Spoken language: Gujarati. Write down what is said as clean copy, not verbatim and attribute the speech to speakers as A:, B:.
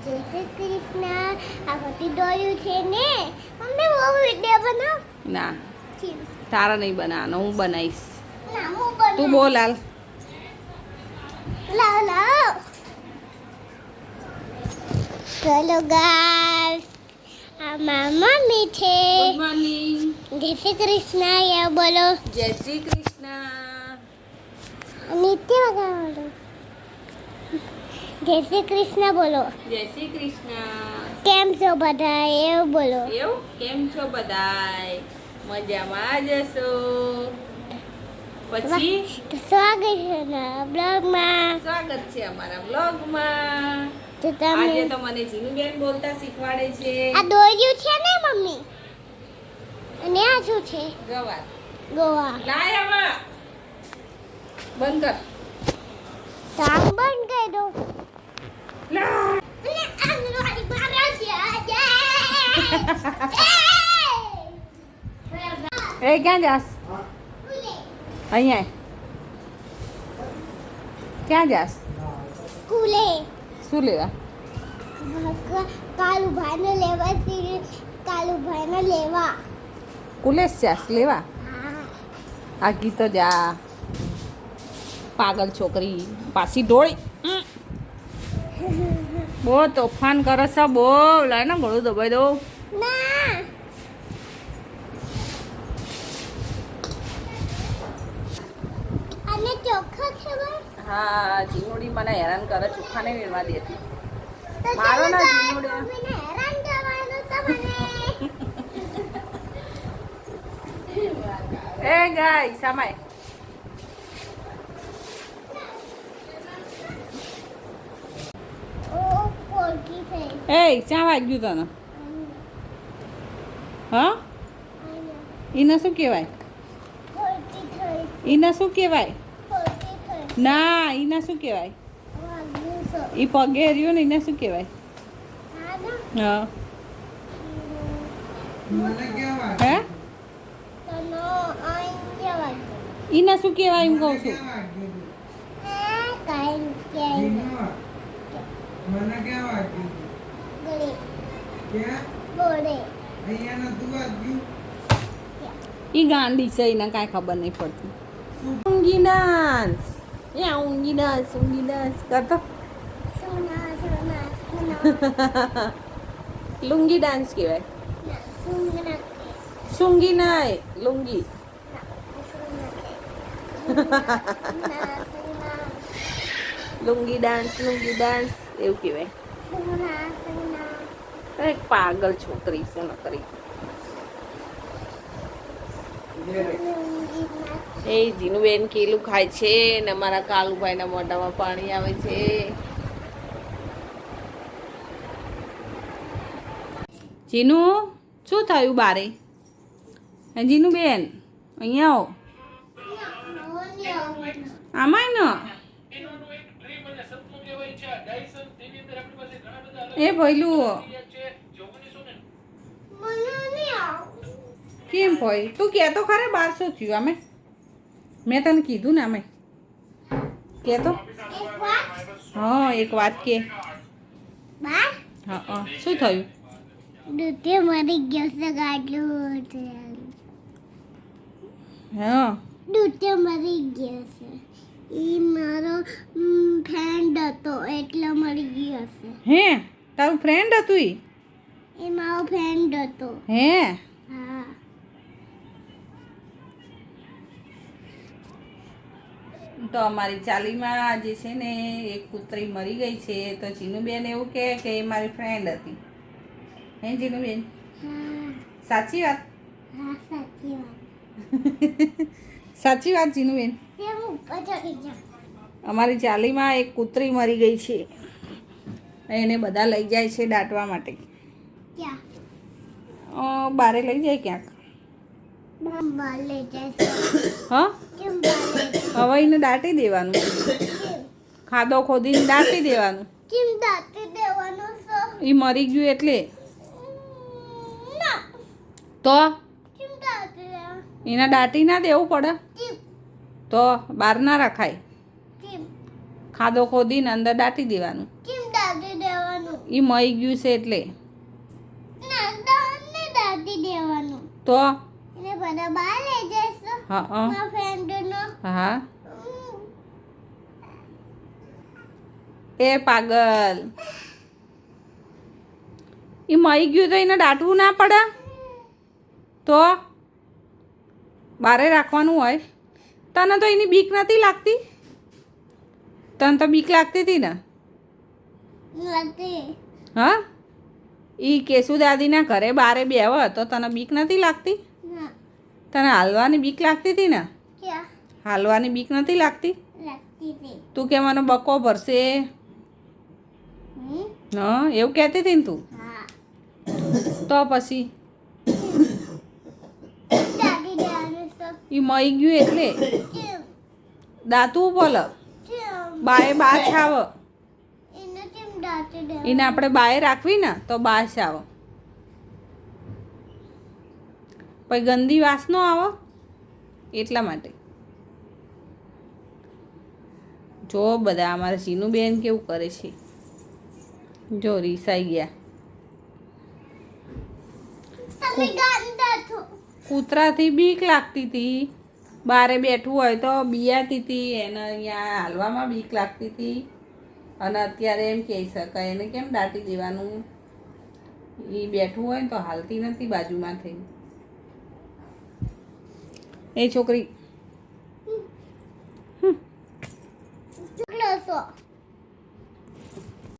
A: જય શ્રી કૃષ્ણ. આ બધી દોર્યું છે ને મમ્મી બહુ વિડિયો બનાવ
B: ના તારા નહીં બનાવવાનો, હું બનાવીશ.
A: ના હું બનાવ
B: તું બોલ હાલ.
A: લાવ લાવ. ચલો ગાઈસ, આ મામા મી છે.
B: Good morning.
A: જય શ્રી કૃષ્ણ યા બોલો.
B: જય શ્રી કૃષ્ણ.
A: નિત્ય વગાડો. જય શ્રી કૃષ્ણ બોલો.
B: જય શ્રી કૃષ્ણ.
A: કેમ છો બધા એવું બોલો.
B: એવું કેમ છો બધાય? મજામાં જ હશો? પછી
A: તો સ્વાગત છે ને બ્લોગમાં.
B: સ્વાગત છે અમારા બ્લોગમાં.
A: તો
B: આજે
A: તમે
B: તો મને જીનુબેન બોલતા શીખવાડે છે.
A: આ દોર્યું છે ને મમ્મી, અને આ શું છે?
B: ગવાર.
A: ગોવા.
B: લાય હવે બંધ કર.
A: તો આમ બંધ કરી દો.
B: લા.
A: અને આંગણવાડી મારા છે આજે.
B: એ ક્યાં જાસ? અહીંયા ક્યાં જાસ?
A: સ્કૂલે
B: શું લેવા?
A: કાલુભાઈને લેવા કાલુભાઈને લેવા.
B: કુલેશ જાસ લેવા?
A: હા.
B: આ ગીતો જા પાગલ છોકરી પાછી ઢોળી. બહુ તોફાન કરે છે બહુ. લાય ને ગળું દબાઈ દઉં.
A: ના અને ચોખ્ખા ખબર.
B: હા જીનુડી મને હેરાન કરે, ચોખ્ખા નહીં વીણવા દેતી.
A: તો
B: મારો
A: ચાલો
B: ના
A: ગાઈસ,
B: જીનુડે.
A: મમ્મીને હેરાન કરવાનું છે મને.
B: એ ગાય સામાય.
A: ઓ પોલકી થઈ.
B: એ ક્યાં વાગ્યું તને? હા એને શું કહેવાય?
A: પોલકી થઈ.
B: એને શું કહેવાય?
A: પોલકી થઈ.
B: ના એને શું કહેવાય?
A: વાગ્યું છે.
B: એ પગે રહ્યું ને એને શું કહેવાય?
A: હા ના.
B: હા હે
A: તનો આઈ કેવા.
B: એને શું કહેવાય એમ કહું છું.
A: હા કાઈ ક્યાંય
C: મને ક્યાં વાગ્યું?
A: ગળે
C: ક્યાં?
A: બોડે.
C: અહીંયા નતું વાગ્યું?
B: એ ગાંડી છે, એને કાંઈ ખબર નહીં પડતી. ઊંઘી ડાન્સ. ઊંઘી ડાન્સ કરતો.
A: સોના સોના સોના.
B: લુંગી ડાન્સ કહેવાય.
A: સુંગના
B: સુંગી નાય લુંગી. લુંગી ડાન્સ એવું કહેવાય. એક પાગલ છોકરી છે નકરી. એ જીનુબેન કેલું ખાય છે ને અમારા કાલુભાઈના મોઢામાં પાણી આવે છે. જીનુ શું થયું બારે? જીનુબેન અહીંયા આવો. આમાંય ને એ ભઈલું કેમ ભઈ તું કહેતો ખરે બાર શું થયું? અમે મેં તને કીધું ને અમે કહેતો. હા એક વાત કે. હા શું થયું?
A: દૂધે મરી ગયો છે ગાડલું.
B: હા
A: દૂધે મરી ગયો છે. ઈ મારો ફ્રેન્ડ હતો એટલે મરી ગયો છે.
B: હે તારું ફ્રેન્ડ હતું ઈ?
A: એ મારો ફ્રેન્ડ હતો.
B: હે
A: હા.
B: તો અમારી ચાલીમાં આજે છે ને એક કૂતરી મરી ગઈ છે. તો જીનુબેન એવું કહે કે એ મારી ફ્રેન્ડ હતી. હે જીનુબેન
A: હા
B: સાચી વાત?
A: હા સાચી વાત.
B: સાચી વાત જીનુબેન.
A: તેમ ઉપર ચડી જા.
B: અમારી ચાલીમાં એક કૂતરી મરી ગઈ છે. એને બધા લઈ જાય છે દાટવા માટે.
A: ક્યાં?
B: બારે લઈ જાય ક્યાંક.
A: બાર લઈ જાય.
B: હા
A: કેમ બાર લઈ જાય?
B: હવે એને દાટી દેવાનું. ખાડો ખોદીને દાટી દેવાનું.
A: કેમ દાટી દેવાનો છે?
B: એ મરી ગયું એટલે.
A: ના.
B: તો
A: કેમ દાટી દેવા?
B: એને દાટી ના દેવું પડે
A: કેમ?
B: તો બહાર ના રખાય.
A: કેમ?
B: ખાડો ખોદીને અંદર દાટી દેવાનું.
A: કેમ દાટી દેવાનું?
B: એ મરી ગયું છે એટલે
A: ના તમને દાદી દેવાનું
B: તો
A: એને બધા બહાર લઈ જશો
B: હા હા
A: મારા ફ્રેન્ડનો
B: હા એ પાગલ એ મરી ગયું તો એને દાટવું ના પડે તો બારે રાખવાનું હોય તને તો એની બીક નથી લાગતી તને તો બીક લાગતી હતી ને
A: નથી
B: હા એ કેશુ દાદીના ઘરે બારે બેવ તો તને બીક નથી લાગતી
A: ના
B: તને હાલવાની બીક લાગતી હતી ને
A: ક્યાં
B: હાલવાની બીક નથી લાગતી
A: લાગતી હતી
B: તું કે મને બકો ભરશે હા એવું કહેતી હતી ને તું
A: હા
B: તો પછી
A: દાદી દેવાનું તો
B: એ મરી ગયું એટલે
A: કેમ
B: દાતું બોલે
A: કેમ
B: બાએ બાછ આવે
A: એને કેમ દાદી દેવાનું
B: એને આપણે બાએ રાખવી ને તો બાછ આવે પછી ગંદી વાસ ન આવે એટલા માટે જો બધા અમારા સીનુબેન કેવું કરે છે જો રીસાઈ ગયા
A: તમે ગાંડા છો
B: કૂતરાથી બીક લાગતી હતી બારે બેઠું હોય તો બિયાતી હતી એને અહીંયા હાલવામાં બીક લાગતી હતી અને અત્યારે એમ કહી શકાય એને કેમ દાટી દેવાનું એ બેઠું હોય ને તો હાલતી નથી બાજુમાંથી એ છોકરી